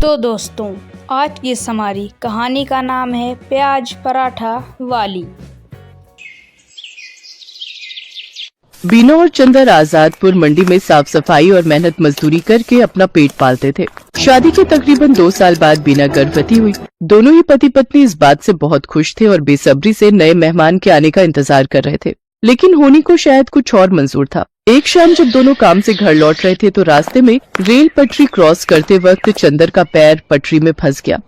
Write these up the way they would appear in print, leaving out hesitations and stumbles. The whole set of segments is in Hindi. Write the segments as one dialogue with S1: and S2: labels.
S1: तो दोस्तों, आज की इस हमारी कहानी का नाम है प्याज पराठा वाली।
S2: बीना और चंदर आजादपुर मंडी में साफ सफाई और मेहनत मजदूरी करके अपना पेट पालते थे। शादी के तकरीबन 2 साल बाद बीना गर्भवती हुई। दोनों ही पति पत्नी इस बात से बहुत खुश थे और बेसब्री से नए मेहमान के आने का इंतजार कर रहे थे, लेकिन होनी को शायद कुछ और मंजूर था। एक शाम जब दोनों काम से घर लौट रहे थे तो रास्ते में रेल पटरी क्रॉस करते वक्त चंदर का पैर पटरी में फंस गया।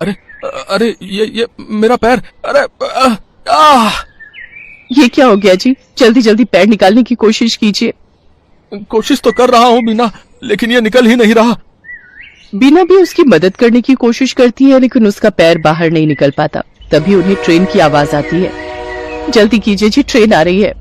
S3: अरे अरे ये मेरा पैर, अरे
S2: ये क्या हो गया जी? जल्दी जल्दी पैर निकालने की कोशिश कीजिए।
S3: कोशिश तो कर रहा हूँ बीना, लेकिन ये निकल ही नहीं रहा।
S2: बीना भी उसकी मदद करने की कोशिश करती है, लेकिन उसका पैर बाहर नहीं निकल पाता। तभी उन्हें ट्रेन की आवाज आती है। जल्दी कीजिए जी, ट्रेन आ रही है।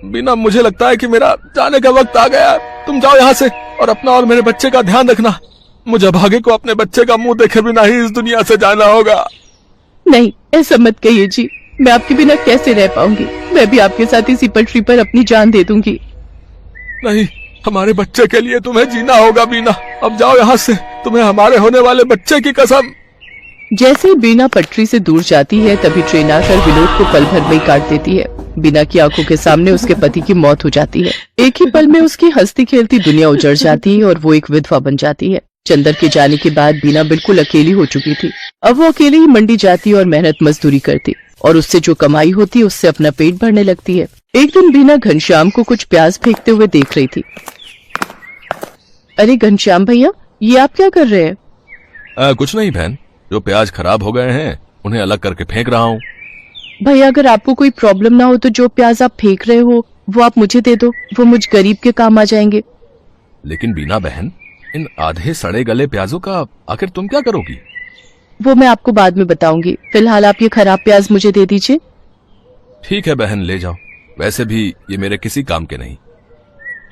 S3: बीना, मुझे लगता है कि मेरा जाने का वक्त आ गया। तुम जाओ यहाँ से और अपना और मेरे बच्चे का ध्यान रखना। मुझे भागे को अपने बच्चे का मुंह देखे बिना ही इस दुनिया से जाना होगा।
S2: नहीं, ऐसा मत कहिए जी, मैं आपके बिना कैसे रह पाऊंगी। मैं भी आपके साथ इसी पटरी पर अपनी जान दे दूंगी।
S3: नहीं, हमारे बच्चे के लिए तुम्हें जीना होगा बीना। अब जाओ यहाँ से, तुम्हें हमारे होने वाले बच्चे की कसम।
S2: जैसे ही बीना पटरी से दूर जाती है तभी ट्रेन आकर विनोद को पल भर में ही काट देती है। बीना की आंखों के सामने उसके पति की मौत हो जाती है। एक ही पल में उसकी हंसती खेलती दुनिया उजड़ जाती है और वो एक विधवा बन जाती है। चंदर के जाने के बाद बीना बिल्कुल अकेली हो चुकी थी। अब वो अकेले ही मंडी जाती और मेहनत मजदूरी करती और उससे जो कमाई होती उससे अपना पेट भरने लगती है। एक दिन बीना घनश्याम को कुछ प्याज फेंकते हुए देख रही थी। अरे घनश्याम भैया, ये आप क्या कर रहे हैं?
S3: कुछ नहीं बहन, जो प्याज खराब हो गए हैं उन्हें अलग करके फेंक रहा हूँ।
S2: भैया, अगर आपको कोई प्रॉब्लम ना हो तो जो प्याज आप फेंक रहे हो वो आप मुझे दे दो, वो मुझ गरीब के काम आ जाएंगे।
S3: लेकिन बीना बहन, इन आधे सड़े गले प्याजों का आखिर तुम क्या करोगी?
S2: वो मैं आपको बाद में बताऊंगी। फिलहाल आप ये खराब प्याज मुझे दे दीजिए।
S3: ठीक है बहन, ले जाओ। वैसे भी ये मेरे किसी काम के नहीं।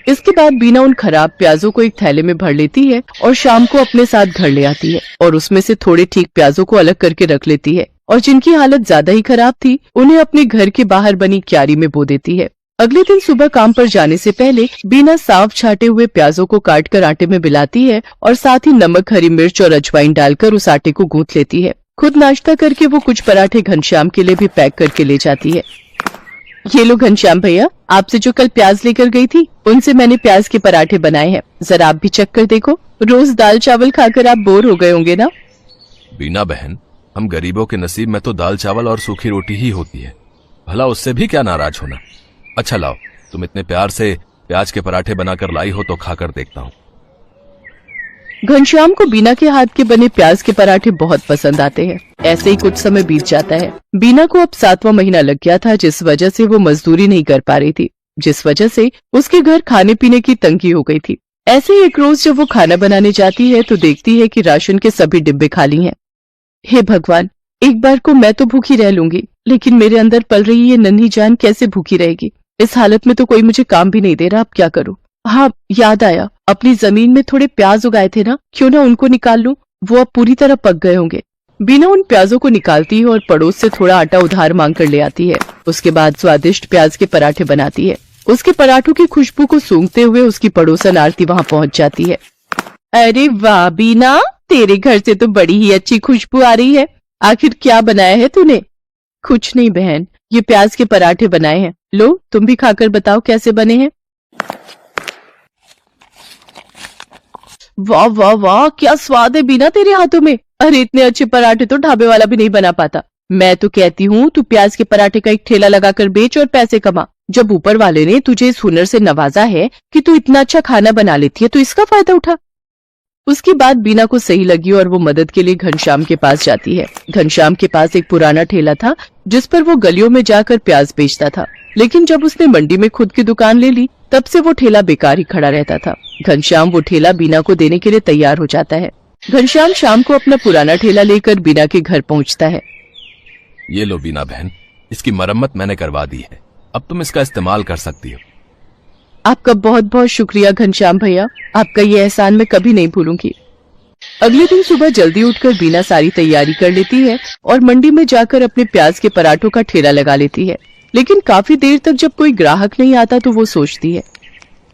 S2: इसके बाद बीना उन खराब प्याजों को एक थैले में भर लेती है और शाम को अपने साथ घर ले आती है और उसमें से थोड़े ठीक प्याजों को अलग करके रख लेती है और जिनकी हालत ज्यादा ही खराब थी उन्हें अपने घर के बाहर बनी क्यारी में बो देती है। अगले दिन सुबह काम पर जाने से पहले बीना साफ छाटे हुए प्याजों को काटकर आटे में मिलाती है और साथ ही नमक, हरी मिर्च और अजवाइन डालकर उस आटे को गूंथ लेती है। खुद नाश्ता करके वो कुछ पराठे घनश्याम के लिए भी पैक करके ले जाती है। ये लो घनश्याम भैया, आपसे जो कल प्याज लेकर गई थी उनसे मैंने प्याज के पराठे बनाए हैं, जरा आप भी चख कर देखो। रोज दाल चावल खाकर आप बोर हो गए होंगे ना?
S3: बीना बहन, हम गरीबों के नसीब में तो दाल चावल और सूखी रोटी ही होती है, भला उससे भी क्या नाराज होना। अच्छा लाओ, तुम इतने प्यार से प्याज के पराठे बनाकर लाई हो तो खाकर देखता हूँ।
S2: घनश्याम को बीना के हाथ के बने प्याज के पराठे बहुत पसंद आते हैं। ऐसे ही कुछ समय बीत जाता है। बीना को अब 7वां महीना लग गया था, जिस वजह से वो मजदूरी नहीं कर पा रही थी, जिस वजह से उसके घर खाने पीने की तंगी हो गई थी। ऐसे ही एक रोज जब वो खाना बनाने जाती है तो देखती है कि राशन के सभी डिब्बे खाली हैं। हे भगवान, एक बार को मैं तो भूखी रह लूंगी, लेकिन मेरे अंदर पल रही ये नन्ही जान कैसे भूखी रहेगी? इस हालत में तो कोई मुझे काम भी नहीं दे रहा, अब क्या करूं? हाँ, याद आया, अपनी जमीन में थोड़े प्याज उगाए थे ना, क्यों ना उनको निकाल लूं, वो अब पूरी तरह पक गए होंगे। बीना उन प्याजों को निकालती है और पड़ोस से थोड़ा आटा उधार मांग कर ले आती है। उसके बाद स्वादिष्ट प्याज के पराठे बनाती है। उसके पराठों की खुशबू को सूंघते हुए उसकी पड़ोसन आरती वहाँ पहुँच जाती है। अरे वाह बीना, तेरे घर से तो बड़ी ही अच्छी खुशबू आ रही है। आखिर क्या बनाया है तूने? कुछ नहीं बहन, ये प्याज के पराठे बनाए हैं। लो, तुम भी खाकर बताओ कैसे बने हैं। वाह वाह वाह, क्या स्वाद है बीना तेरे हाथों में। अरे इतने अच्छे पराठे तो ढाबे वाला भी नहीं बना पाता। मैं तो कहती हूँ तू प्याज के पराठे का एक ठेला लगाकर बेच और पैसे कमा। जब ऊपर वाले ने तुझे इस हुनर से नवाजा है कि तू इतना अच्छा खाना बना लेती है तो इसका फायदा उठा। उसकी बात बीना को सही लगी और वो मदद के लिए घनश्याम के पास जाती है। घनश्याम के पास एक पुराना ठेला था जिस पर वो गलियों में जाकर प्याज बेचता था, लेकिन जब उसने मंडी में खुद की दुकान ले ली तब से वो ठेला बेकार ही खड़ा रहता था। घनश्याम वो ठेला बीना को देने के लिए तैयार हो जाता है। घनश्याम शाम को अपना पुराना ठेला लेकर बीना के घर पहुंचता है।
S3: ये लो बीना बहन, इसकी मरम्मत मैंने करवा दी है, अब तुम इसका इस्तेमाल कर सकती हो।
S2: आपका बहुत बहुत शुक्रिया घनश्याम भैया, आपका ये एहसान मैं कभी नहीं भूलूंगी। अगले दिन सुबह जल्दी उठकर बीना सारी तैयारी कर लेती है और मंडी में जाकर अपने प्याज के पराठों का ठेला लगा लेती है। लेकिन काफी देर तक जब कोई ग्राहक नहीं आता तो वो सोचती है,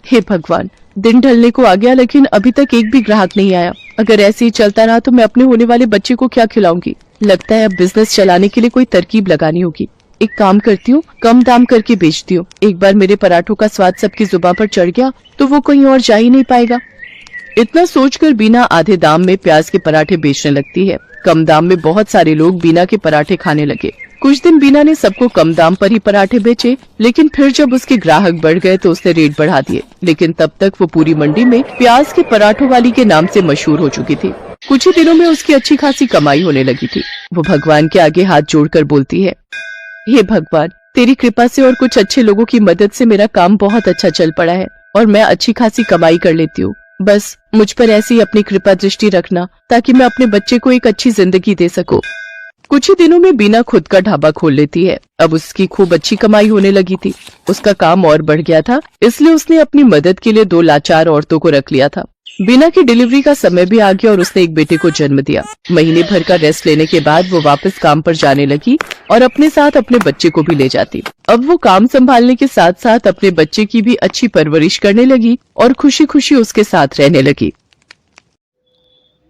S2: हे भगवान, दिन ढलने को आ गया लेकिन अभी तक एक भी ग्राहक नहीं आया। अगर ऐसे ही चलता रहा तो मैं अपने होने वाले बच्चे को क्या खिलाऊंगी। लगता है अब बिजनेस चलाने के लिए कोई तरकीब लगानी होगी। एक काम करती हूँ, कम दाम करके बेचती हूँ। एक बार मेरे पराठों का स्वाद सबकी जुबान पर चढ़ गया तो वो कहीं और जा ही नहीं पाएगा। इतना सोचकर बीना आधे दाम में प्याज के पराठे बेचने लगती है। कम दाम में बहुत सारे लोग बीना के पराठे खाने लगे। कुछ दिन बीना ने सबको कम दाम पर ही पराठे बेचे, लेकिन फिर जब उसके ग्राहक बढ़ गए तो उसने रेट बढ़ा दिए। लेकिन तब तक वो पूरी मंडी में प्याज के पराठों वाली के नाम से मशहूर हो चुकी थी। कुछ ही दिनों में उसकी अच्छी खासी कमाई होने लगी थी। वो भगवान के आगे हाथ जोड़कर बोलती है, हे भगवान, तेरी कृपा से और कुछ अच्छे लोगों की मदद से मेरा काम बहुत अच्छा चल पड़ा है और मैं अच्छी खासी कमाई कर लेती हूँ। बस मुझ पर ऐसी अपनी कृपा दृष्टि रखना ताकि मैं अपने बच्चे को एक अच्छी जिंदगी दे सकूं। कुछ ही दिनों में बीना खुद का ढाबा खोल लेती है। अब उसकी खूब अच्छी कमाई होने लगी थी। उसका काम और बढ़ गया था, इसलिए उसने अपनी मदद के लिए 2 लाचार औरतों को रख लिया था। बीना की डिलीवरी का समय भी आ गया और उसने एक बेटे को जन्म दिया। महीने भर का रेस्ट लेने के बाद वो वापस काम पर जाने लगी और अपने साथ अपने बच्चे को भी ले जाती। अब वो काम संभालने के साथ साथ अपने बच्चे की भी अच्छी परवरिश करने लगी और खुशी खुशी उसके साथ रहने लगी।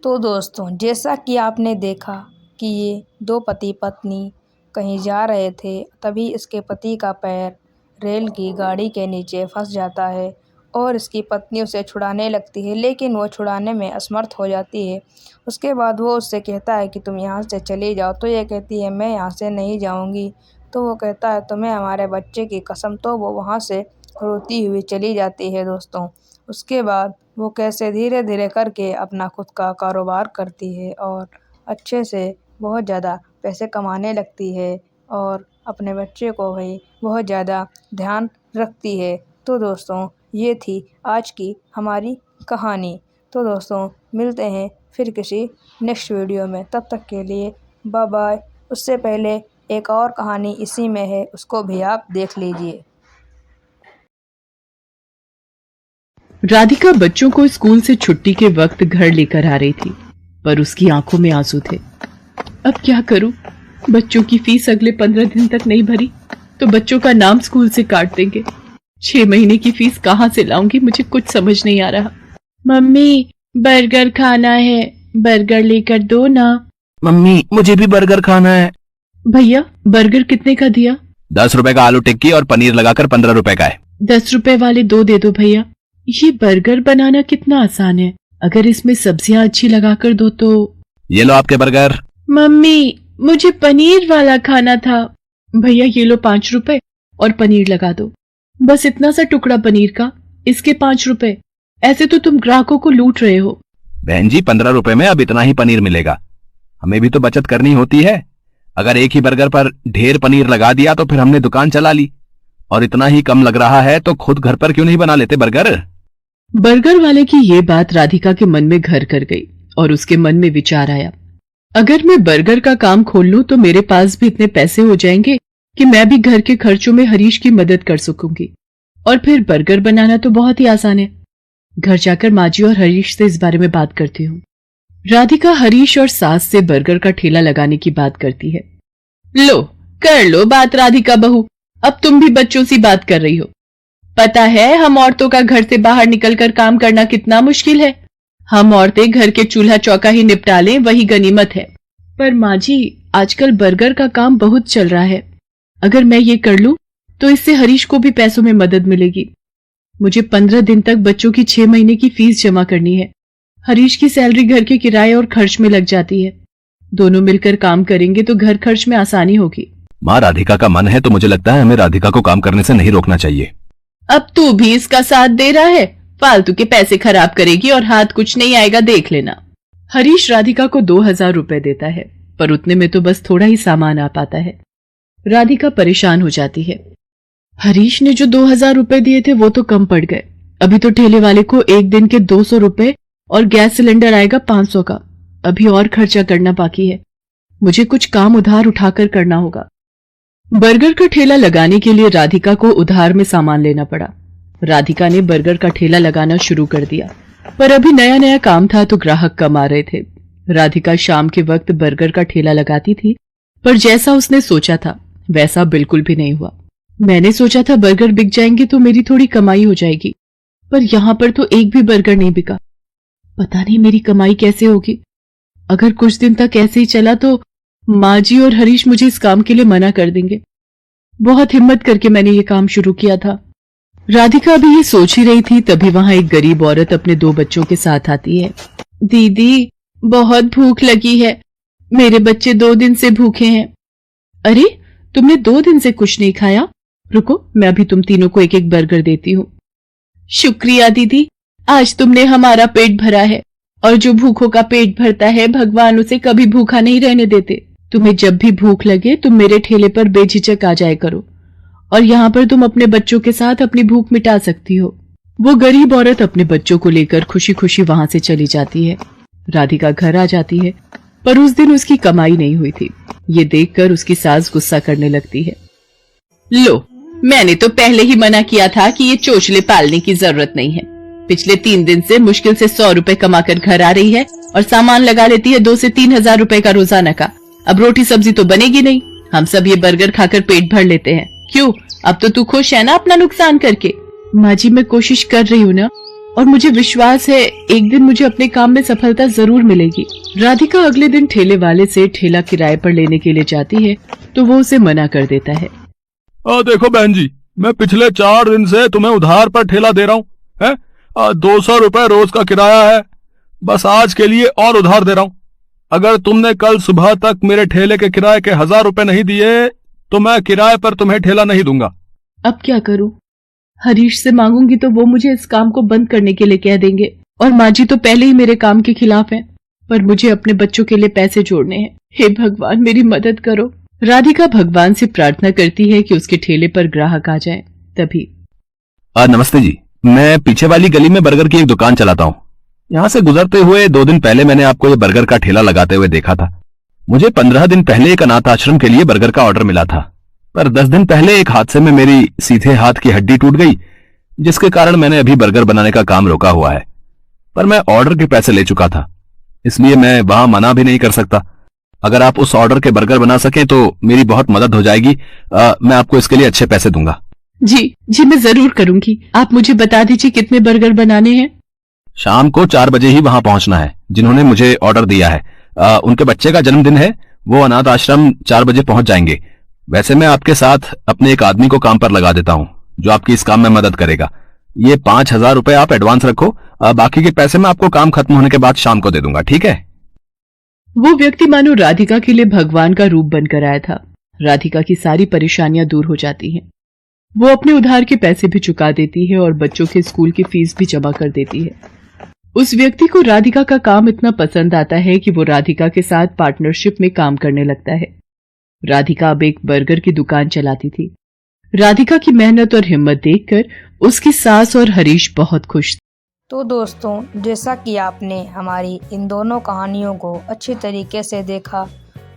S1: तो दोस्तों, जैसा कि आपने देखा कि ये 2 पति पत्नी कहीं जा रहे थे, तभी इसके पति का पैर रेल की गाड़ी के नीचे फंस जाता है और इसकी पत्नी उसे छुड़ाने लगती है, लेकिन वो छुड़ाने में असमर्थ हो जाती है। उसके बाद वो उससे कहता है कि तुम यहाँ से चली जाओ, तो ये कहती है मैं यहाँ से नहीं जाऊँगी। तो वो कहता है तुम्हें हमारे बच्चे की कसम। तो वो वहाँ से रोती हुई चली जाती है दोस्तों। उसके बाद वो कैसे धीरे धीरे करके अपना खुद का कारोबार करती है और अच्छे से बहुत ज़्यादा पैसे कमाने लगती है और अपने बच्चे को भी बहुत ज़्यादा ध्यान रखती है। तो दोस्तों, ये थी आज की हमारी कहानी। तो दोस्तों, मिलते हैं फिर किसी नेक्स्ट वीडियो में। तब तक के लिए बाय बाय। उससे पहले एक और कहानी इसी में है, उसको भी आप देख लीजिए।
S2: राधिका बच्चों को स्कूल से छुट्टी के वक्त घर लेकर आ रही थी, पर उसकी आंखों में आंसू थे। अब क्या करूं? बच्चों की फीस अगले 15 दिन तक नहीं भरी तो बच्चों का नाम स्कूल से काट देंगे। 6 महीने की फीस कहाँ से लाऊंगी? मुझे कुछ समझ नहीं आ रहा। मम्मी, बर्गर खाना है, बर्गर लेकर दो ना।
S3: मम्मी, मुझे भी बर्गर खाना है।
S2: भैया, बर्गर कितने का दिया?
S3: 10 रुपए का आलू टिक्की और पनीर लगाकर 15 रुपए का है।
S2: 10 रुपए वाले 2 दे दो भैया। ये बर्गर बनाना कितना आसान है, अगर इसमें सब्जियां अच्छी लगाकर दो तो।
S3: ये लो आपके बर्गर।
S2: मम्मी, मुझे पनीर वाला खाना था। भैया, ये लो 5 रुपए और पनीर लगा दो। बस इतना सा टुकड़ा पनीर का, इसके 5 रुपए। ऐसे तो तुम ग्राहकों को लूट रहे हो।
S3: बहन जी, 15 रुपए में अब इतना ही पनीर मिलेगा। हमें भी तो बचत करनी होती है। अगर एक ही बर्गर पर ढेर पनीर लगा दिया तो फिर हमने दुकान चला ली। और इतना ही कम लग रहा है तो खुद घर पर क्यों नहीं बना लेते बर्गर?
S2: बर्गर वाले की ये बात राधिका के मन में घर कर गई और उसके मन में विचार आया, अगर मैं बर्गर का काम खोल लूं तो मेरे पास भी इतने पैसे हो जाएंगे कि मैं भी घर के खर्चों में हरीश की मदद कर सकूंगी। और फिर बर्गर बनाना तो बहुत ही आसान है। घर जाकर माजी और हरीश से इस बारे में बात करती हूँ। राधिका हरीश और सास से बर्गर का ठेला लगाने की बात करती है। लो, कर लो बात राधिका बहू, अब तुम भी बच्चों सी बात कर रही हो। पता है हम औरतों का घर से बाहर निकलकर काम करना कितना मुश्किल है। हम औरतें घर के चूल्हा चौका ही निपटा लें, वही गनीमत है। पर माँ जी, आजकल बर्गर का काम बहुत चल रहा है। अगर मैं ये कर लूं तो इससे हरीश को भी पैसों में मदद मिलेगी। मुझे 15 दिन तक बच्चों की 6 महीने की फीस जमा करनी है। हरीश की सैलरी घर के किराए और खर्च में लग जाती है। दोनों मिलकर काम करेंगे तो घर खर्च में आसानी होगी।
S3: माँ, राधिका का मन है तो मुझे लगता है हमें राधिका को काम करने से नहीं रोकना चाहिए।
S2: अब तू भी इसका साथ दे रहा है? फालतू के पैसे खराब करेगी और हाथ कुछ नहीं आएगा, देख लेना। हरीश राधिका को 2000 रुपए देता है, पर उतने में तो बस थोड़ा ही सामान आ पाता है। राधिका परेशान हो जाती है। हरीश ने जो 2000 रुपए दिए थे वो तो कम पड़ गए। अभी तो ठेले वाले को एक दिन के 200 रुपए और गैस सिलेंडर आएगा 500 का। अभी और खर्चा करना बाकी है। मुझे कुछ काम उधार उठाकर करना होगा। बर्गर का ठेला लगाने के लिए राधिका को उधार में सामान लेना पड़ा। राधिका ने बर्गर का ठेला लगाना शुरू कर दिया, पर अभी नया नया काम था तो ग्राहक कम आ रहे थे। राधिका शाम के वक्त बर्गर का ठेला लगाती थी, पर जैसा उसने सोचा था वैसा बिल्कुल भी नहीं हुआ। मैंने सोचा था बर्गर बिक जाएंगे तो मेरी थोड़ी कमाई हो जाएगी, पर यहाँ पर तो एक भी बर्गर नहीं बिका। पता नहीं मेरी कमाई कैसे होगी। अगर कुछ दिन तक ऐसे ही चला तो माँ जी और हरीश मुझे इस काम के लिए मना कर देंगे। बहुत हिम्मत करके मैंने ये काम शुरू किया था। राधिका अभी ये सोच ही रही थी, तभी वहां एक गरीब औरत अपने 2 बच्चों के साथ आती है। दीदी, बहुत भूख लगी है, मेरे बच्चे 2 दिन से भूखे हैं। अरे, तुमने 2 दिन से कुछ नहीं खाया? रुको, मैं अभी तुम तीनों को एक एक बर्गर देती हूँ। शुक्रिया दीदी, आज तुमने हमारा पेट भरा है, और जो भूखों का पेट भरता है भगवान उसे कभी भूखा नहीं रहने देते। तुम्हें जब भी भूख लगे तुम मेरे ठेले पर बेझिझक आ जाया करो, और यहाँ पर तुम अपने बच्चों के साथ अपनी भूख मिटा सकती हो। वो गरीब औरत अपने बच्चों को लेकर खुशी खुशी वहां से चली जाती है। राधिका घर आ जाती है, पर उस दिन उसकी कमाई नहीं हुई थी। ये देखकर उसकी सास गुस्सा करने लगती है। लो, मैंने तो पहले ही मना किया था कि ये चोचले पालने की जरूरत नहीं है। पिछले 3 दिन से मुश्किल से 100 रुपए कमाकर घर आ रही है और सामान लगा लेती है 2 से 3 हजार रुपए का रोजाना का। अब रोटी सब्जी तो बनेगी नहीं, हम सब ये बर्गर खाकर पेट भर लेते हैं। क्यों, अब तो तू खुश है ना अपना नुकसान करके? माँ जी, मैं कोशिश कर रही हूँ ना, और मुझे विश्वास है एक दिन मुझे अपने काम में सफलता जरूर मिलेगी। राधिका अगले दिन ठेले वाले से ठेला किराए पर लेने के लिए जाती है, तो वो उसे मना कर देता है।
S3: देखो बहन जी, मैं पिछले 4 दिन से तुम्हें उधार पर ठेला दे रहा हूँ, है 200 रुपए रोज का किराया है, बस आज के लिए और उधार दे रहा हूँ। अगर तुमने कल सुबह तक मेरे ठेले के किराए के 1000 रुपए नहीं दिए तो मैं किराए पर तुम्हें ठेला नहीं दूंगा।
S2: अब क्या करूं? हरीश से मांगूंगी तो वो मुझे इस काम को बंद करने के लिए कह देंगे, और माँ जी तो पहले ही मेरे काम के खिलाफ हैं। पर मुझे अपने बच्चों के लिए पैसे जोड़ने हैं। हे भगवान, मेरी मदद करो। राधिका भगवान से प्रार्थना करती है कि उसके ठेले पर ग्राहक आ जाए। तभी
S3: नमस्ते जी, मैं पीछे वाली गली में बर्गर की एक दुकान चलाता हूँ। यहाँ से गुजरते हुए 2 दिन पहले मैंने आपको ये बर्गर का ठेला लगाते हुए देखा था। मुझे 15 दिन पहले एक अनाथ आश्रम के लिए बर्गर का ऑर्डर मिला था, पर 10 दिन पहले एक हादसे में मेरी सीधे हाथ की हड्डी टूट गई, जिसके कारण मैंने अभी बर्गर बनाने का काम रोका हुआ है। पर मैं ऑर्डर के पैसे ले चुका था, इसलिए मैं वहां मना भी नहीं कर सकता। अगर आप उस ऑर्डर के बर्गर बना सकें तो मेरी बहुत मदद हो जाएगी। मैं आपको इसके लिए अच्छे पैसे दूंगा।
S2: जी, मैं जरूर करूंगी। आप मुझे बता दीजिए कितने बर्गर बनाने हैं।
S3: शाम को 4 बजे ही वहां पहुंचना है। जिन्होंने मुझे ऑर्डर दिया है उनके बच्चे का जन्मदिन है, वो अनाथ आश्रम 4 बजे पहुंच जाएंगे। वैसे मैं आपके साथ अपने एक आदमी को काम पर लगा देता हूं जो आपकी इस काम में मदद करेगा। ये 5000 रुपए आप एडवांस रखो, बाकी के पैसे मैं आपको काम खत्म होने के बाद शाम को दे दूंगा, ठीक है?
S2: वो व्यक्ति मानो राधिका के लिए भगवान का रूप बनकर आया था। राधिका की सारी परेशानियां दूर हो जाती हैं। वो अपने उधार के पैसे भी चुका देती है और बच्चों के स्कूल की फीस भी जमा कर देती है। उस व्यक्ति को राधिका का काम इतना पसंद आता है कि वो राधिका के साथ पार्टनरशिप में काम करने लगता है। राधिका अब एक बर्गर की दुकान चलाती थी। राधिका की मेहनत और हिम्मत देखकर उसकी सास और हरीश बहुत खुश थे।
S1: तो दोस्तों, जैसा कि आपने हमारी इन दोनों कहानियों को अच्छी तरीके से देखा,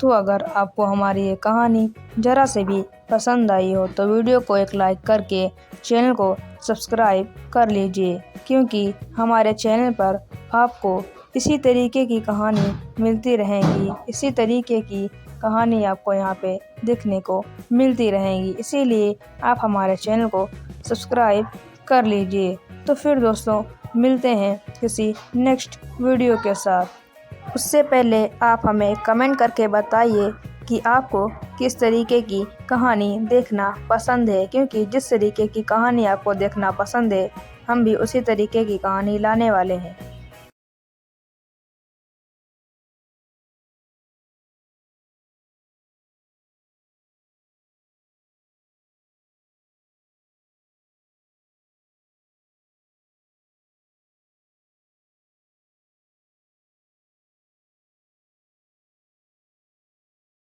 S1: तो अगर आपको हमारी ये कहानी ज़रा से भी पसंद आई हो तो वीडियो को एक लाइक करके चैनल को सब्सक्राइब कर लीजिए, क्योंकि हमारे चैनल पर आपको इसी तरीके की कहानी मिलती रहेंगी। इसी तरीके की कहानी आपको यहाँ पे देखने को मिलती रहेंगी, इसीलिए आप हमारे चैनल को सब्सक्राइब कर लीजिए। तो फिर दोस्तों, मिलते हैं किसी नेक्स्ट वीडियो के साथ। उससे पहले आप हमें कमेंट करके बताइए कि आपको किस तरीके की कहानी देखना पसंद है, क्योंकि जिस तरीके की कहानी आपको देखना पसंद है हम भी उसी तरीके की कहानी लाने वाले हैं।